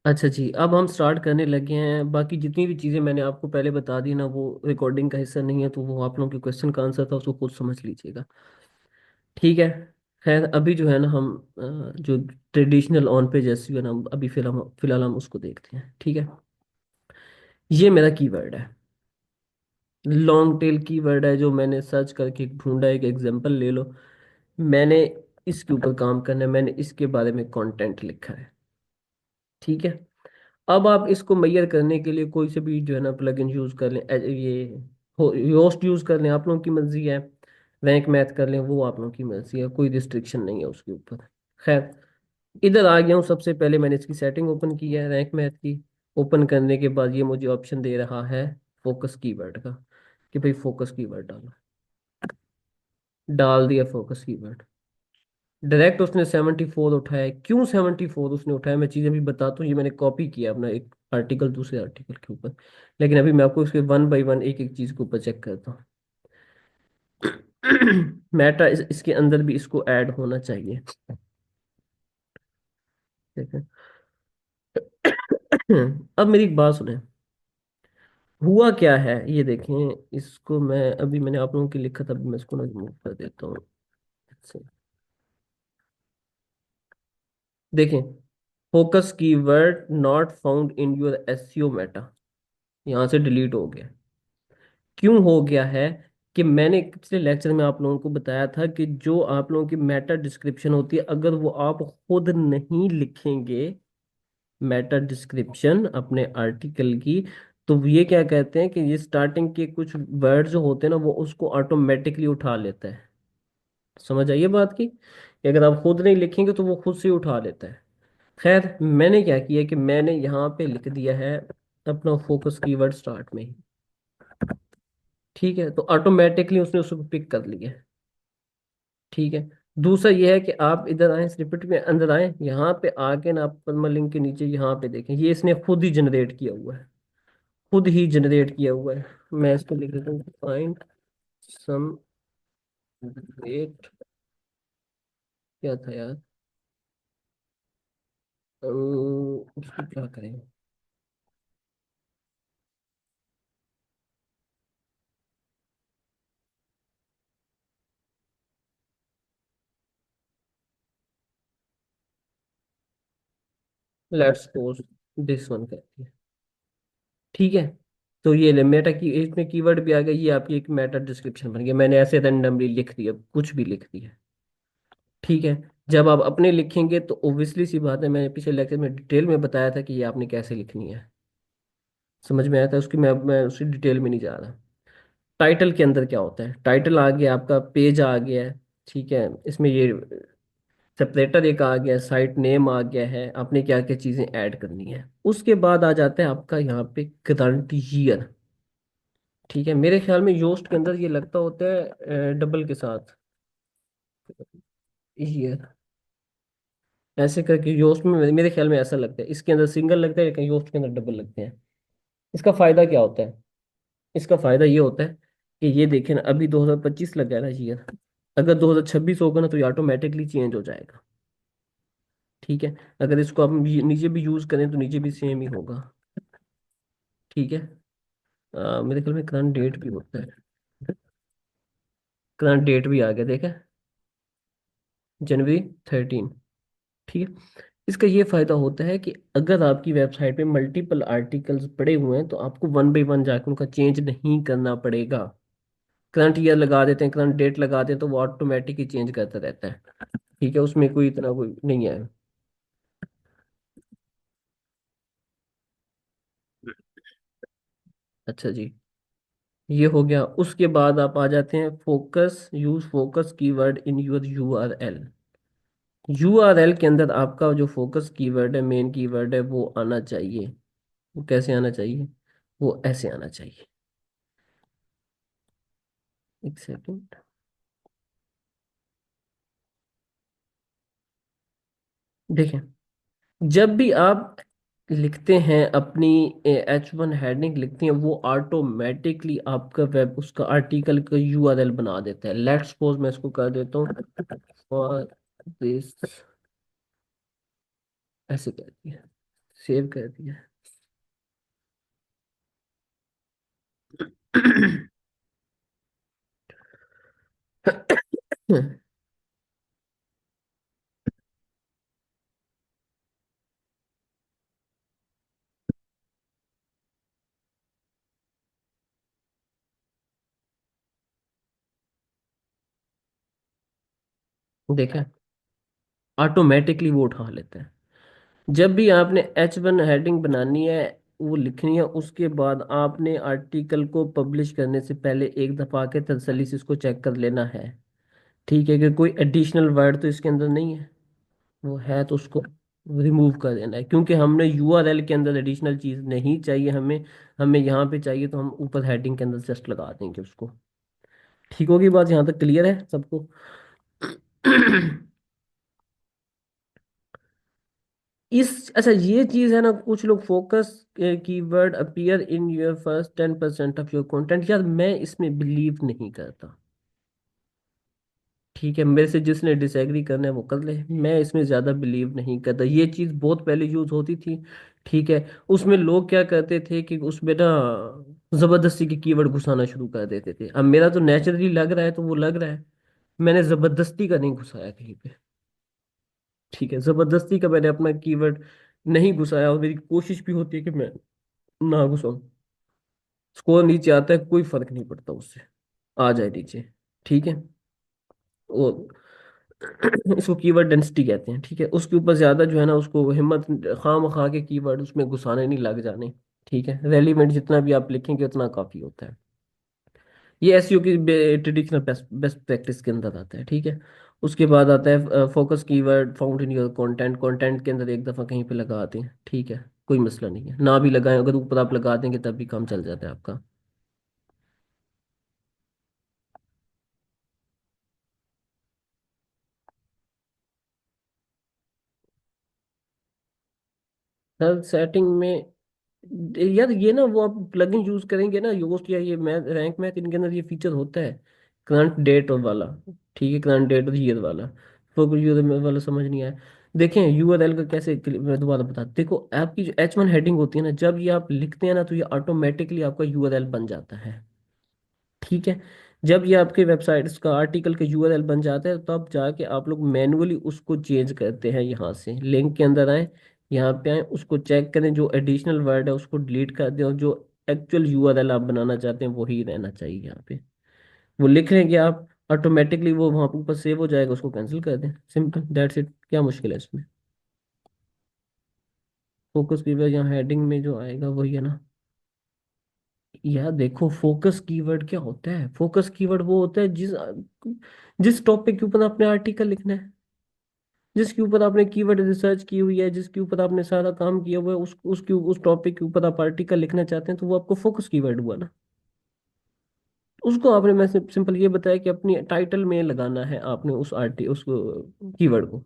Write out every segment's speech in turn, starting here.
अच्छा जी, अब हम स्टार्ट करने लगे हैं। बाकी जितनी भी चीज़ें मैंने आपको पहले बता दी ना, वो रिकॉर्डिंग का हिस्सा नहीं है, तो वो आप लोगों के क्वेश्चन का आंसर था, उसको खुद समझ लीजिएगा। ठीक है। खैर, अभी जो है ना हम जो ट्रेडिशनल ऑन पे जैसी है ना, अभी फिलहाल हम उसको देखते हैं। ठीक है। ये मेरा कीवर्ड है, लॉन्ग टेल कीवर्ड है, जो मैंने सर्च करके ढूंढा। एक एग्जांपल ले लो। मैंने इसके ऊपर काम करना है, मैंने इसके बारे में कंटेंट लिखा है। ठीक है। अब आप इसको मैयर करने के लिए कोई से भी जो है ना प्लगइन यूज कर लें। ये होस्ट यूज कर लें, आप लोगों की मर्जी है। रैंक मैथ कर लें, वो आप लोगों की मर्जी है, कोई रिस्ट्रिक्शन नहीं है उसके ऊपर। खैर, इधर आ गया हूँ। सबसे पहले मैंने इसकी सेटिंग ओपन की है, रैंक मैथ की। ओपन करने के बाद ये मुझे ऑप्शन दे रहा है फोकस कीवर्ड का, कि भाई फोकस कीवर्ड डालो। डाल दिया फोकस कीवर्ड। डायरेक्ट उसने 74 उठाया है। क्यों 74 उसने उठाया, मैं चीज़ें भी बताता हूँ। ये मैंने कॉपी किया अपना एक आर्टिकल दूसरे आर्टिकल के ऊपर, लेकिन अभी मैं आपको इसके वन बाई वन एक एक चीज़ के ऊपर चेक करता हूँ। मैटा इसके अंदर भी इसको ऐड होना चाहिए। ठीक है। अब मेरी एक बात सुने। हुआ क्या है ये देखें। इसको मैं अभी मैंने आप लोगों के लिखा था, अभी मैं इसको ना रिमूव कर देता हूँ। देखें, focus keyword not found in your SEO Meta, यहाँ से डिलीट हो गया। क्यों हो गया है? कि मैंने पिछले लेक्चर में आप लोगों को बताया था कि जो आप लोगों की मेटा डिस्क्रिप्शन होती है, अगर वो आप खुद नहीं लिखेंगे, मेटा डिस्क्रिप्शन अपने आर्टिकल की, तो ये क्या कहते हैं कि ये स्टार्टिंग के कुछ वर्ड जो होते हैं ना, वो उसको ऑटोमेटिकली उठा लेता है। समझ आइए बात की, कि अगर आप खुद नहीं लिखेंगे तो वो खुद से ही उठा लेता है। खैर, मैंने क्या किया कि मैंने यहाँ पे लिख दिया है अपना फोकस कीवर्ड स्टार्ट में ही। ठीक है, तो ऑटोमेटिकली उसने उसको पिक कर लिया। ठीक है। दूसरा ये है कि आप इधर आए, स्निपेट में अंदर आए, यहाँ पे आके ना आप परमालिंक के नीचे यहाँ पे देखें, ये इसने खुद ही जनरेट किया हुआ है। खुद ही जनरेट किया हुआ है। मैं इसको लिख देता हूँ, फाइंड सम वेट। क्या था यार? उसको क्या करें? लेट्स सपोज दिस वन करती है। ठीक है। तो ये ले मेटा की, इसमें कीवर्ड भी आ गया, ये आपकी एक मेटा डिस्क्रिप्शन बन गया। मैंने ऐसे रैंडमली लिख दिया, कुछ भी लिख दिया। ठीक है। जब आप अपने लिखेंगे तो ओब्वियसली सी बात है, मैंने पिछले लेक्चर में डिटेल में बताया था कि ये आपने कैसे लिखनी है। समझ में आया था उसकी, मैं उसी डिटेल में नहीं जा रहा। टाइटल के अंदर क्या होता है? टाइटल आ गया, आपका पेज आ गया है। ठीक है। इसमें ये सेपरेटर एक आ गया, साइट नेम आ गया है, आपने क्या क्या चीज़ें ऐड करनी है। उसके बाद आ जाता है आपका यहाँ पे करंट ईयर। ठीक है। मेरे ख्याल में योस्ट के अंदर ये लगता होता है डबल के साथ, ईयर। ऐसे करके योस्ट में मेरे ख्याल में ऐसा लगता है, इसके अंदर सिंगल लगता है, लेकिन योस्ट के अंदर डबल लगते हैं। इसका फायदा क्या होता है? इसका फायदा ये होता है कि ये देखें ना, अभी 2025 लग गया ना ईयर। अगर 2026 होगा ना, तो ये ऑटोमेटिकली चेंज हो जाएगा। ठीक है। अगर इसको आप नीचे भी यूज करें तो नीचे भी सेम ही होगा। ठीक है। मेरे ख्याल में करंट डेट भी होता है। करंट डेट भी आ गया, देखा? January 13। ठीक है। इसका ये फायदा होता है कि अगर आपकी वेबसाइट पे मल्टीपल आर्टिकल्स पड़े हुए हैं, तो आपको वन बाई वन जाकर उनका चेंज नहीं करना पड़ेगा। करंट ईयर लगा देते हैं, करंट डेट लगा देते हैं, तो वो ऑटोमेटिक ही चेंज करता रहता है। ठीक है, उसमें कोई इतना कोई नहीं है। अच्छा जी, ये हो गया। उसके बाद आप आ जाते हैं focus, use focus keyword in your URL. URL के अंदर आपका जो फोकस कीवर्ड है, मेन कीवर्ड है, वो आना चाहिए। वो कैसे आना चाहिए? वो ऐसे आना चाहिए। एक सेकंड। देखें, जब भी आप लिखते हैं अपनी H1 हेडिंग लिखते हैं, वो ऑटोमेटिकली आपका वेब उसका आर्टिकल का यूआरएल बना देता है। लेट्स सपोज मैं इसको कर देता हूँ फॉर दिस, ऐसे कहती है। सेव कर दिया। देखा, ऑटोमेटिकली वो उठा लेता है। जब भी आपने H1 हेडिंग बनानी है, वो लिखनी है, उसके बाद आपने आर्टिकल को पब्लिश करने से पहले एक दफा के तसल्ली से इसको चेक कर लेना है। ठीक है, कि कोई एडिशनल वर्ड तो इसके अंदर नहीं है। वो है तो उसको रिमूव कर देना है, क्योंकि हमने यूआरएल के अंदर एडिशनल चीज नहीं चाहिए हमें। हमें यहाँ पे चाहिए तो हम ऊपर हेडिंग के अंदर जस्ट लगा देंगे उसको। ठीक होगी बात, यहाँ तक क्लियर है सबको? इस अच्छा, ये चीज है ना, कुछ लोग focus keyword appear in your first 10% of your content, यार मैं इसमें बिलीव नहीं करता। ठीक है, मेरे से जिसने डिसएग्री करना है वो कर ले, मैं इसमें ज्यादा बिलीव नहीं करता। ये चीज बहुत पहले यूज होती थी। ठीक है, उसमें लोग क्या करते थे कि उसमें ना जबरदस्ती के कीवर्ड घुसाना शुरू कर देते थे। अब मेरा तो नेचुरली लग रहा है तो वो लग रहा है, मैंने जबरदस्ती का नहीं घुसाया कहीं पे। ठीक है, जबरदस्ती का मैंने अपना कीवर्ड नहीं घुसाया, और मेरी कोशिश भी होती है कि मैं ना घुसाऊं। स्कोर नीचे आता है, कोई फर्क नहीं पड़ता उससे, आ जाए नीचे। ठीक है, वो इसको कीवर्ड डेंसिटी कहते हैं। ठीक है, उसके ऊपर ज्यादा जो है ना, उसको हिम्मत खाम खा के कीवर्ड उसमें घुसाने नहीं लग जाने। ठीक है, रेलिवेंट जितना भी आप लिखेंगे उतना काफी होता है। ये एसईओ की ट्रेडिशनल बेस्ट बेस्ट प्रैक्टिस के अंदर आता है। ठीक है, उसके बाद आता है focus keyword found in your content. Content के अंदर एक दफा कहीं पे लगा आते हैं। ठीक है, कोई मसला नहीं है, ना भी लगाएं, अगर ऊपर आप लगा देंगे तब भी काम चल जाता है आपका। सर सेटिंग में, यार ये ना, वो आप प्लगइन यूज करेंगे ना, योस्ट या ये मैथ, रैंक मैथ, इनके अंदर ये फीचर होता है, करंट डेट और वाला। ठीक है, करंट डेट और ईयर वाला। फोकस यूजर वाला समझ नहीं आया। देखें यूआरएल का कैसे मैं दोबारा बता, देखो आपकी जो H1 हेडिंग होती है ना, जब ये आप लिखते हैं ना, तो ये ऑटोमेटिकली आपका यूआरएल बन जाता है। ठीक है, जब ये आपके वेबसाइट्स का आर्टिकल का यूआरएल बन जाता है, तब जाके आप लोग मैन्युअली उसको चेंज करते हैं। यहाँ से लिंक के अंदर आए, यहाँ पे आए, उसको चेक करें, जो एडिशनल वर्ड है उसको डिलीट कर दें, और जो एक्चुअल यूआरएल आप बनाना चाहते हैं वही रहना चाहिए यहाँ पे। वो लिख लेंगे आप, ऑटोमेटिकली वो वहाँ पे ऊपर सेव हो जाएगा, उसको कैंसिल कर दें, सिंपल दैट्स इट। क्या मुश्किल है इसमें? फोकस कीवर्ड यहाँ हेडिंग में जो आएगा वही है ना। यार देखो, फोकस कीवर्ड क्या होता है? फोकस कीवर्ड वो होता है जिस जिस टॉपिक के ऊपर आपने आर्टिकल लिखना है, जिसके ऊपर आपने कीवर्ड रिसर्च की हुई है, जिसके ऊपर आपने सारा काम किया हुआ है, उस टॉपिक के ऊपर आप आर्टिकल लिखना चाहते हैं, तो वो आपको फोकस कीवर्ड हुआ ना। उसको आपने, मैं सिंपल ये बताया कि अपनी टाइटल में लगाना है आपने उस कीवर्ड को,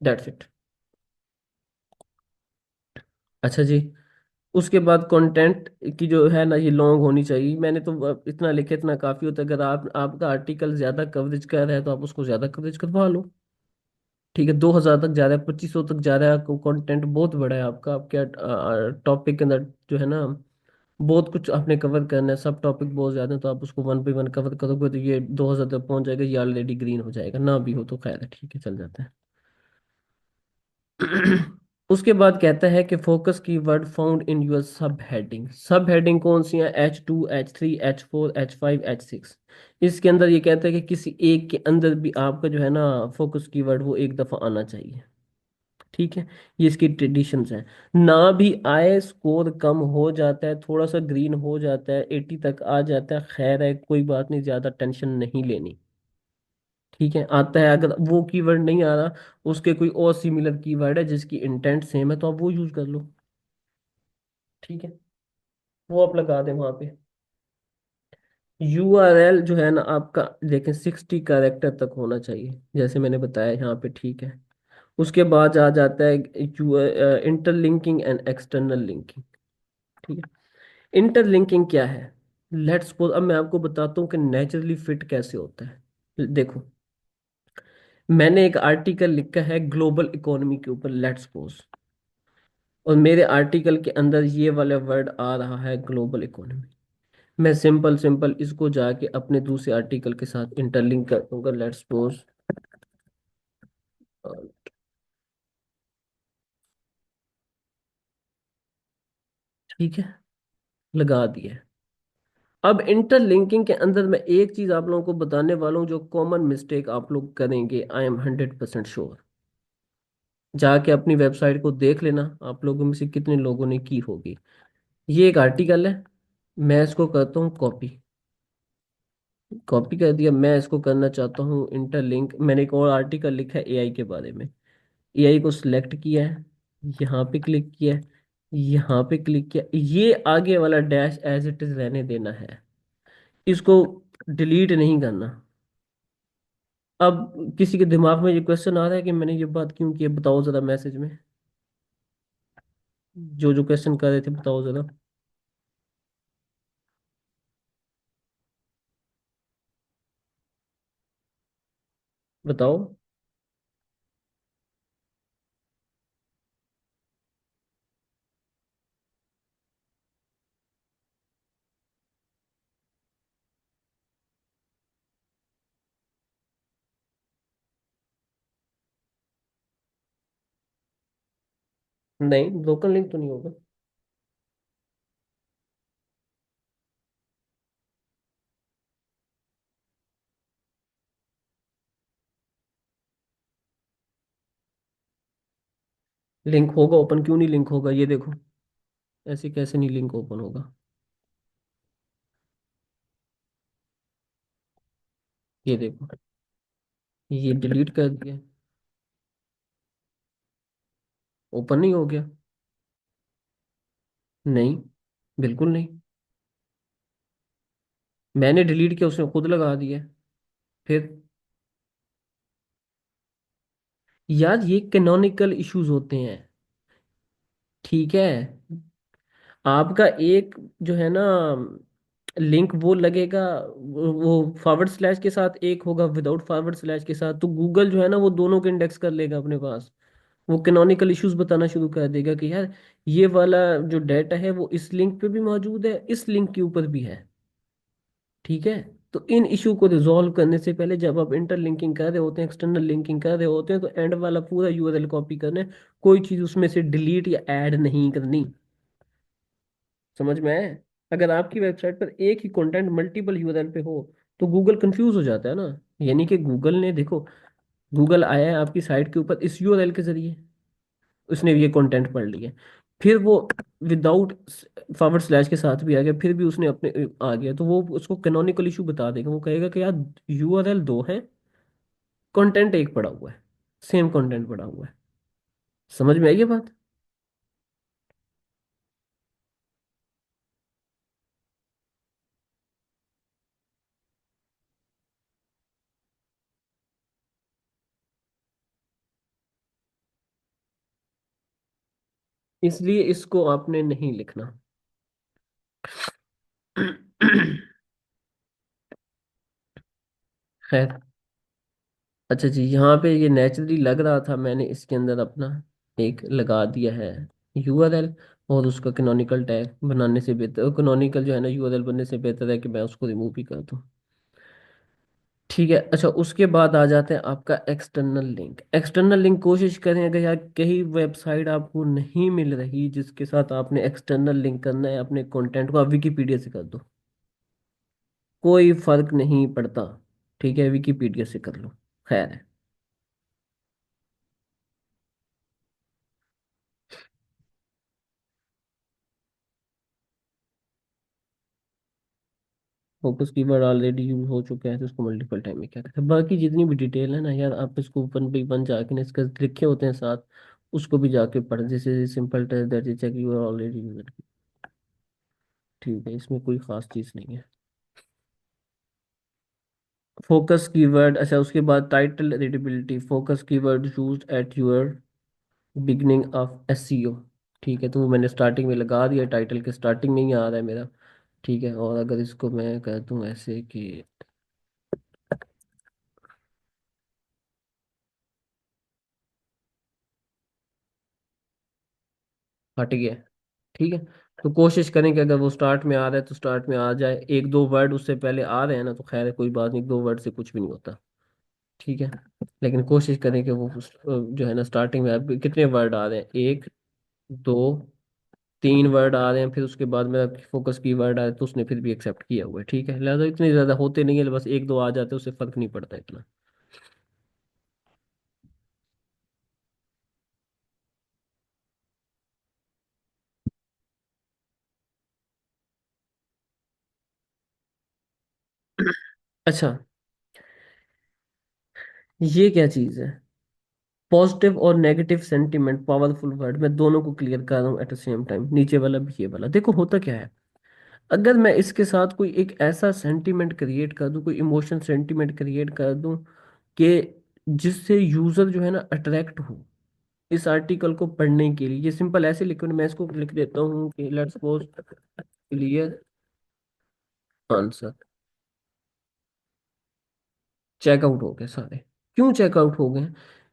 दैट्स इट। अच्छा जी, उसके बाद कंटेंट की जो है ना, ये लॉन्ग होनी चाहिए। मैंने तो इतना लिखे, इतना काफी होता है। अगर आपका आर्टिकल ज्यादा कवरेज कर रहा है तो आप उसको ज्यादा कवरेज करवा लो। ठीक है, 2000 तक जा रहा है, 2500 तक जा रहा है, कंटेंट बहुत बड़ा है आपका, आपके टॉपिक के अंदर जो है ना, बहुत कुछ आपने कवर करना है, सब टॉपिक बहुत ज्यादा है, तो आप उसको वन बाई वन कवर करोगे तो ये 2000 तक पहुंच जाएगा, ये ऑलरेडी ग्रीन हो जाएगा, ना भी हो तो खैर है, ठीक है, चल जाता है। उसके बाद कहता है कि फोकस की वर्ड फाउंड इन यूर सब हेडिंग। सब हेडिंग कौन सी है? H2, H3, H4, H5, H6। इसके अंदर ये कहता है कि किसी एक के अंदर भी आपका जो है ना, फोकस कीवर्ड वो एक दफा आना चाहिए। ठीक है, ये इसकी ट्रेडिशंस है। ना भी आए, स्कोर कम हो जाता है, थोड़ा सा ग्रीन हो जाता है, 80 तक आ जाता है, खैर है, कोई बात नहीं, ज्यादा टेंशन नहीं लेनी। ठीक है, आता है, अगर वो कीवर्ड नहीं आ रहा, उसके कोई और सिमिलर कीवर्ड है जिसकी इंटेंट सेम है, तो आप वो यूज कर लो। ठीक है, वो आप लगा दें वहां पे। यूआरएल जो है ना आपका, लेकिन 60 कैरेक्टर तक होना चाहिए, जैसे मैंने बताया यहाँ पे। ठीक है, उसके बाद आ जाता है इंटरलिंकिंग एंड एक्सटर्नल लिंकिंग। ठीक है, इंटरलिंकिंग क्या है? लेट्स सपोज, अब मैं आपको बताता हूँ कि नेचुरली फिट कैसे होता है। देखो, मैंने एक आर्टिकल लिखा है ग्लोबल इकोनॉमी के ऊपर, लेट्स सपोज। और मेरे आर्टिकल के अंदर ये वाला वर्ड आ रहा है ग्लोबल इकोनॉमी। मैं सिंपल सिंपल इसको जाके अपने दूसरे आर्टिकल के साथ इंटरलिंक कर दूंगा, लेट्स सपोज। ठीक है, लगा दिया। अब इंटरलिंकिंग के अंदर मैं एक चीज आप लोगों को बताने वाला हूँ, जो कॉमन मिस्टेक आप लोग करेंगे, आई एम 100% श्योर। जाके अपनी वेबसाइट को देख लेना, आप लोगों में से कितने लोगों ने की होगी। ये एक आर्टिकल है, मैं इसको करता हूँ कॉपी। कॉपी कर दिया। मैं इसको करना चाहता हूँ इंटरलिंक। मैंने एक और आर्टिकल लिखा है एआई के बारे में। एआई को सिलेक्ट किया है, यहाँ पे क्लिक किया है, यहाँ पे क्लिक किया। ये आगे वाला डैश एज इट इज रहने देना है, इसको डिलीट नहीं करना। अब किसी के दिमाग में ये क्वेश्चन आ रहा है कि मैंने ये बात क्यों की है, बताओ जरा मैसेज में। जो जो क्वेश्चन कर रहे थे बताओ जरा। बताओ। नहीं, ब्रोकन लिंक तो नहीं होगा। लिंक होगा ओपन, क्यों नहीं लिंक होगा, ये देखो। ऐसे कैसे नहीं लिंक ओपन होगा। ये देखो, ये डिलीट कर दिया, ओपन नहीं हो गया। नहीं, बिल्कुल नहीं। मैंने डिलीट किया, उसने खुद लगा दिया। फिर यार, ये कैनोनिकल इश्यूज होते हैं। ठीक है, आपका एक जो है ना लिंक वो लगेगा, वो फॉरवर्ड स्लैश के साथ एक होगा, विदाउट फॉरवर्ड स्लैश के साथ, तो गूगल जो है ना वो दोनों के इंडेक्स कर लेगा अपने पास। वो कैनोनिकल इश्यूज बताना शुरू कर देगा कि यार ये वाला जो डाटा है वो इस लिंक पे भी मौजूद है, इस लिंक के ऊपर भी है। ठीक है, तो इन इशू को रिजॉल्व करने से पहले जब आप इंटरलिंकिंग कर रहे होते हैं, एक्सटर्नल लिंकिंग कर रहे होते हैं, तो एंड वाला पूरा यूआरएल कॉपी करना है। कोई चीज उसमें से डिलीट या ऐड नहीं करनी। समझ में आए? अगर आपकी वेबसाइट पर एक ही कंटेंट मल्टीपल यूआरएल पे हो तो गूगल कंफ्यूज हो जाता है ना। यानी कि गूगल ने देखो, गूगल आया है आपकी साइट के ऊपर इस यूआरएल के जरिए, उसने ये कंटेंट पढ़ लिया, फिर वो विदाउट फॉरवर्ड स्लैश के साथ भी आ गया, फिर भी उसने अपने आ गया, तो वो उसको कैनोनिकल इशू बता देगा। वो कहेगा कि यार यूआरएल दो है, कंटेंट एक पड़ा हुआ है, सेम कंटेंट पड़ा हुआ है। समझ में आई ये बात? इसलिए इसको आपने नहीं लिखना। खैर, अच्छा जी, यहाँ पे ये नेचुरली लग रहा था, मैंने इसके अंदर अपना एक लगा दिया है यूआरएल। और उसका कैनोनिकल टैग बनाने से बेहतर, कैनोनिकल जो है ना यूआरएल बनने से बेहतर है कि मैं उसको रिमूव ही कर दूं। ठीक है, अच्छा, उसके बाद आ जाते हैं आपका एक्सटर्नल लिंक। एक्सटर्नल लिंक कोशिश करें, अगर यार कहीं वेबसाइट आपको नहीं मिल रही जिसके साथ आपने एक्सटर्नल लिंक करना है अपने कंटेंट को, आप विकीपीडिया से कर दो, कोई फर्क नहीं पड़ता। ठीक है, विकीपीडिया से कर लो। खैर है। फोकस कीवर्ड ऑलरेडी यूज हो चुका है तो उसको मल्टीपल टाइम में क्या करते हैं, बाकी जितनी भी डिटेल है ना यार, आप इसको वन बाई वन जाके ना, इसका लिखे होते हैं साथ, उसको भी जाके पढ़, जैसे simple test that is check you are already user. ठीक है, इसमें कोई खास चीज़ नहीं है। फोकस कीवर्ड, अच्छा, उसके बाद title readability, focus keyword used at your beginning of SEO. ठीक है, तो वो मैंने स्टार्टिंग में लगा दिया, टाइटल के स्टार्टिंग में ही आ रहा है मेरा। ठीक है, और अगर इसको मैं कह दूं ऐसे कि हट गया। ठीक है। तो कोशिश करें कि अगर वो स्टार्ट में आ रहा है तो स्टार्ट में आ जाए, एक दो वर्ड उससे पहले आ रहे हैं ना तो खैर है, कोई बात नहीं, दो वर्ड से कुछ भी नहीं होता। ठीक है। लेकिन कोशिश करें कि वो जो है ना स्टार्टिंग में अब कितने वर्ड आ रहे हैं, एक, दो, तीन वर्ड आ रहे हैं, फिर उसके बाद मेरा फोकस की वर्ड आया तो उसने फिर भी एक्सेप्ट किया हुआ है। ठीक है, लिहाजा इतने ज्यादा होते नहीं है, बस एक दो आ जाते हैं, उससे फर्क नहीं पड़ता इतना। अच्छा, ये क्या चीज है? पॉजिटिव और नेगेटिव सेंटीमेंट पावरफुल वर्ड, मैं दोनों को क्लियर कर रहा हूँ एट द सेम टाइम, नीचे वाला भी ये वाला। देखो होता क्या है, अगर मैं इसके साथ कोई एक ऐसा सेंटीमेंट क्रिएट कर दूं, कोई इमोशन सेंटीमेंट क्रिएट कर दूं कि जिससे यूजर जो है ना अट्रैक्ट हो इस आर्टिकल को पढ़ने के लिए, ये सिंपल ऐसे लिखो ना, मैं इसको लिख देता हूँ कि let's suppose clear answer, checkout हो गए सारे। क्यों चेकआउट हो गए?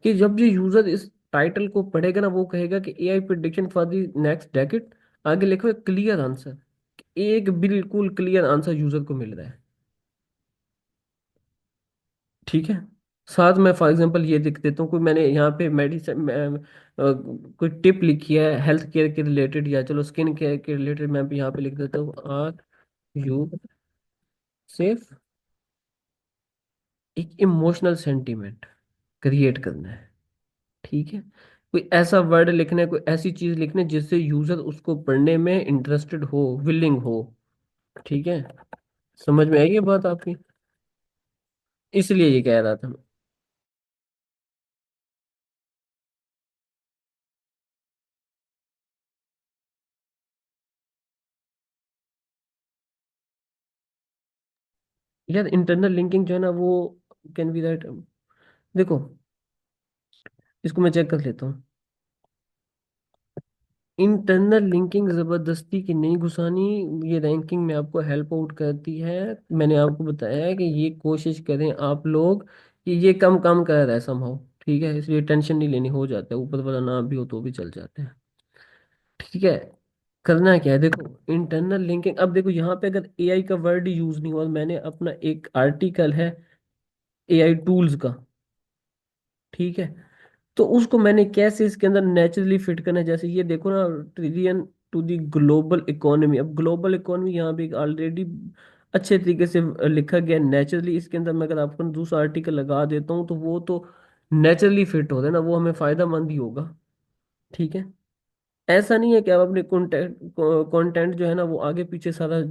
कि जब ये यूजर इस टाइटल को पढ़ेगा ना, वो कहेगा कि AI prediction for the next decade, आगे लिखो क्लियर आंसर, एक बिल्कुल क्लियर आंसर यूजर को मिल रहा है। ठीक है। साथ में फॉर एग्जांपल ये लिख देता हूँ, कोई मैंने यहाँ पे मेडिसिन कोई टिप लिखी है हेल्थ केयर के रिलेटेड, या चलो स्किन केयर के रिलेटेड, मैं भी यहाँ पे लिख देता हूँ आर यू सेफ। एक इमोशनल सेंटीमेंट क्रिएट करना है। ठीक है। कोई ऐसा वर्ड लिखना है, कोई ऐसी चीज लिखना है जिससे यूजर उसको पढ़ने में इंटरेस्टेड हो, विलिंग हो। ठीक है। समझ में आई ये बात आपकी? इसलिए ये कह रहा था मैं। यार इंटरनल लिंकिंग जो है ना वो कैन बी दैट, देखो इसको मैं चेक कर लेता हूँ। इंटरनल लिंकिंग जबरदस्ती की नहीं घुसानी, ये रैंकिंग में आपको हेल्प आउट करती है। मैंने आपको बताया है कि ये कोशिश करें आप लोग कि ये कम कम कर रहा है समहाउ। ठीक है, इसलिए टेंशन नहीं लेनी, हो जाता है, ऊपर वाला ना भी हो तो भी चल जाते हैं। ठीक है। करना क्या है, देखो इंटरनल लिंकिंग, अब देखो यहाँ पे अगर एआई का वर्ड यूज नहीं हुआ, मैंने अपना एक आर्टिकल है एआई टूल्स का। ठीक है। तो उसको मैंने कैसे इसके अंदर नेचुरली फिट करना है, जैसे ये देखो ना, trillion to the global economy. अब ग्लोबल इकोनॉमी यहाँ पे ऑलरेडी अच्छे तरीके से लिखा गया नेचुरली, इसके अंदर मैं अगर आपको दूसरा आर्टिकल लगा देता हूँ तो वो तो नेचुरली फिट हो रहा है ना, वो हमें फायदा मंद ही होगा। ठीक है। ऐसा नहीं है कि आप अपने कंटेंट कंटेंट जो है ना वो आगे पीछे सारा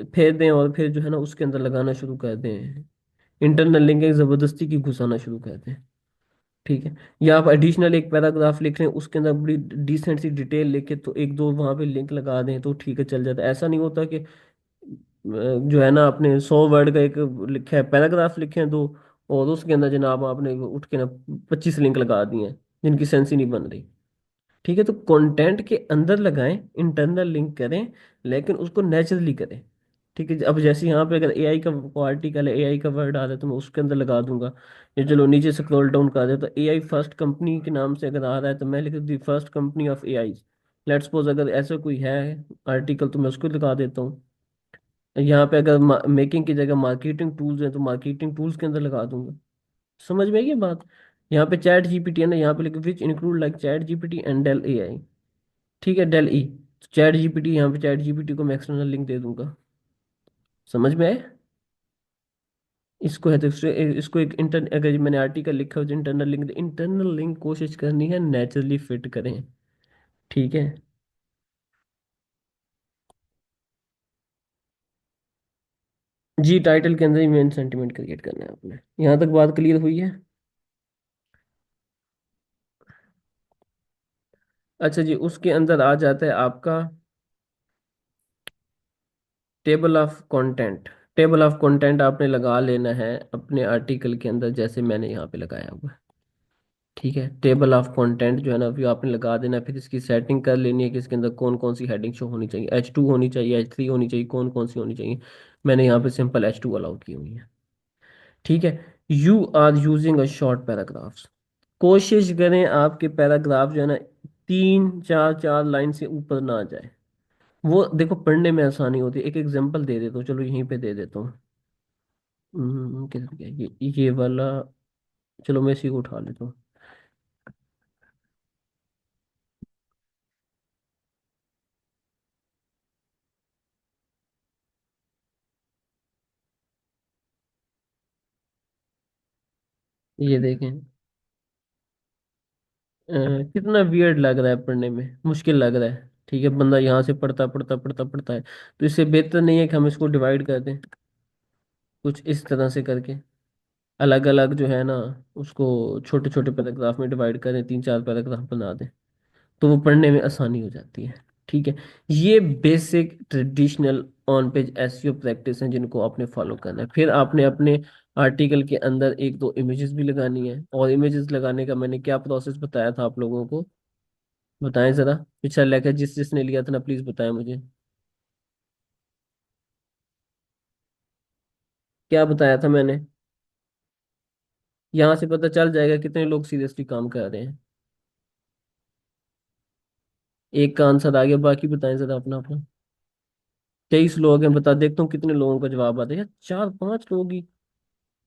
फेर दें और फिर जो है ना उसके अंदर लगाना शुरू कर दें, इंटरनल लिंकिंग जबरदस्ती की घुसाना शुरू कर दें। ठीक है। या आप एडिशनल एक पैराग्राफ लिख रहे हैं, उसके अंदर बड़ी डिसेंट सी डिटेल लिखे तो एक दो वहां पे लिंक लगा दें तो ठीक है, चल जाता है। ऐसा नहीं होता कि जो है ना आपने 100 वर्ड का एक लिखा है, पैराग्राफ लिखे हैं दो, और उसके अंदर जनाब आपने उठ के ना 25 लिंक लगा दिए हैं जिनकी सेंस ही नहीं बन रही। ठीक है। तो कंटेंट के अंदर लगाएं, इंटरनल लिंक करें, लेकिन उसको नेचुरली करें। ठीक है। अब जैसे यहाँ पे अगर एआई का आर्टिकल है, एआई का वर्ड आ रहा है तो मैं उसके अंदर लगा दूंगा। ये चलो नीचे स्क्रॉल डाउन कर दे तो एआई फर्स्ट कंपनी के नाम से अगर आ रहा है तो मैं लिख the first company of AI. Let's suppose अगर ऐसा कोई है आर्टिकल तो मैं उसको लगा देता हूँ। यहाँ पे अगर मेकिंग की जगह मार्केटिंग टूल्स हैं तो मार्केटिंग टूल्स के अंदर लगा दूंगा। समझ में आई ये बात? यहाँ पे चैट जीपीटी है ना, यहाँ पे लिखे which include like ChatGPT and DALL-E AI. ठीक है, डेल ई। चैट जीपीटी, यहाँ पे चैट जीपीटी को मैं एक्सटर्नल लिंक दे दूंगा। समझ में आए? इसको है तो इसको एक इंटर, अगर मैंने आर्टिकल लिखा हो इंटरनल लिंक, इंटरनल लिंक कोशिश करनी है नेचुरली फिट करें। ठीक है। जी, टाइटल के अंदर ही मेन सेंटीमेंट क्रिएट करना है आपने। यहाँ तक बात क्लियर हुई है? अच्छा जी, उसके अंदर आ जाता है आपका table of content. Table of content आपने लगा लेना है अपने आर्टिकल के अंदर, जैसे मैंने यहाँ पे लगाया हुआ है। ठीक है। टेबल ऑफ कंटेंट जो है ना व्यू आपने लगा देना है, फिर इसकी सेटिंग कर लेनी है कि इसके अंदर कौन कौन सी हेडिंग शो होनी चाहिए, H2 होनी चाहिए, H3 होनी चाहिए, कौन कौन सी होनी चाहिए। मैंने यहाँ पे सिंपल H2 अलाउ की हुई है। ठीक है। You are using a short paragraphs, कोशिश करें आपके पैराग्राफ जो है ना तीन चार चार लाइन से ऊपर ना आ जाए। वो देखो पढ़ने में आसानी होती है। एक एग्जांपल दे देता हूँ, चलो यहीं पे दे देता हूँ। किधर गया ये वाला। चलो मैं इसी को उठा लेता हूँ। ये देखें। अ, कितना वियर्ड लग रहा है, पढ़ने में मुश्किल लग रहा है। ठीक है, बंदा यहाँ से पढ़ता पढ़ता पढ़ता पढ़ता है। तो इससे बेहतर नहीं है कि हम इसको डिवाइड कर दें कुछ इस तरह से करके, अलग अलग जो है ना, उसको छोटे छोटे पैराग्राफ में डिवाइड करें, तीन चार पैराग्राफ बना दें, तो वो पढ़ने में आसानी हो जाती है। ठीक है। ये basic traditional on page SEO practice हैं जिनको आपने फॉलो करना है। फिर आपने अपने आर्टिकल के अंदर एक दो इमेजेस भी लगानी है। और इमेजेस लगाने का मैंने क्या प्रोसेस बताया था आप लोगों को, बताएं जरा। पिछला लेक्चर जिस जिसने लिया था ना, प्लीज बताएं मुझे। क्या बताया था मैंने? यहाँ से पता चल जाएगा कितने लोग सीरियसली काम कर रहे हैं। एक का आंसर आ गया, बाकी बताएं जरा अपना अपना। 23 लोग हैं, बता देखता हूँ कितने लोगों का जवाब आता है। यार चार पांच लोग ही।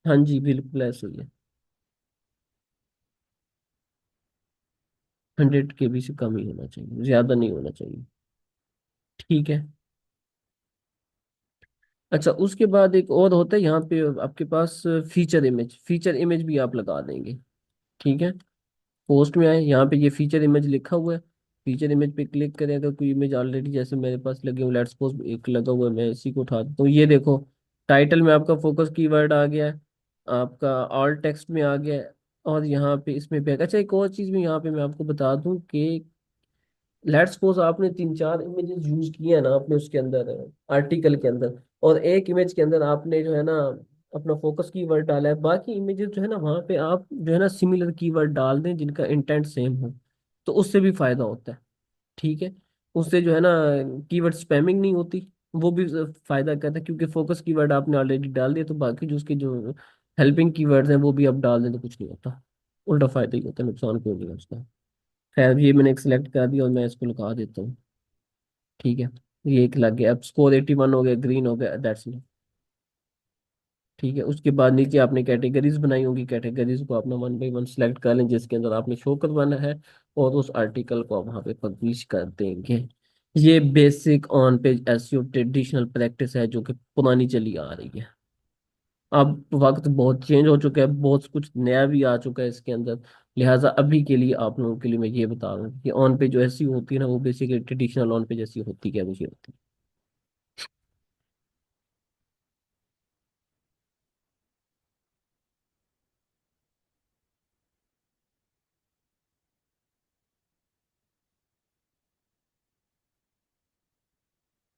हाँ जी, बिल्कुल ऐसे ही है। 100 के भी से कम ही होना चाहिए, ज्यादा नहीं होना चाहिए। ठीक है। अच्छा, उसके बाद एक और होता है यहाँ पे आपके पास, फीचर इमेज। फीचर इमेज भी आप लगा देंगे। ठीक है। पोस्ट में आए, यहाँ पे ये फीचर इमेज लिखा हुआ है। फीचर इमेज पे क्लिक करें। अगर कोई इमेज ऑलरेडी जैसे मेरे पास लगे हुए, लेट्स सपोज एक लगा हुआ है, मैं इसी को उठा देता हूँ। ये देखो, टाइटल में आपका फोकस कीवर्ड आ गया है, आपका ऑल टेक्स्ट में आ गया है, और यहाँ पे इसमें भी अच्छा एक और चीज भी यहाँ पे मैं आपको बता दूं कि लेट्स सपोज आपने तीन चार इमेजेस यूज किए हैं ना अपने उसके अंदर, आर्टिकल के अंदर, और एक इमेज के अंदर आपने जो है ना अपना फोकस कीवर्ड डाला है, बाकी इमेजेस जो है ना वहाँ पे आप जो है ना सिमिलर कीवर्ड डाल दें जिनका इंटेंट सेम हो, तो उससे भी फायदा होता है। ठीक है। उससे जो है ना कीवर्ड स्पैमिंग नहीं होती, वो भी फायदा करता है, क्योंकि फोकस कीवर्ड आपने ऑलरेडी डाल दिया, तो बाकी जो उसके जो हेल्पिंग कीवर्ड्स हैं वो भी आप डाल दें तो कुछ नहीं होता। उल्टा फायदा ही होता है, नुकसान कोई नहीं है उसका। खैर ये मैंने एक सिलेक्ट कर दिया और मैं इसको लगा देता हूँ। ठीक है। ये एक लग गया, अब स्कोर 81 हो गया, ग्रीन हो गया, दैट्स इट। ठीक है। उसके बाद नीचे आपने कैटेगरीज बनाई होंगी, कैटेगरीज को अपना वन बाई वन सिलेक्ट कर लें जिसके अंदर आपने शो करवाना है, और उस आर्टिकल को आप वहाँ पे पब्लिश कर देंगे। ये basic on page SEO traditional practice है जो कि पुरानी चली आ रही है। अब वक्त बहुत चेंज हो चुका है, बहुत कुछ नया भी आ चुका है इसके अंदर। लिहाजा अभी के लिए आप लोगों के लिए मैं ये बता रहा हूँ कि ऑन पेज जो ऐसी होती है ना, वो बेसिकली ट्रेडिशनल ऑन पेज ऐसी होती है, मुझे होती है।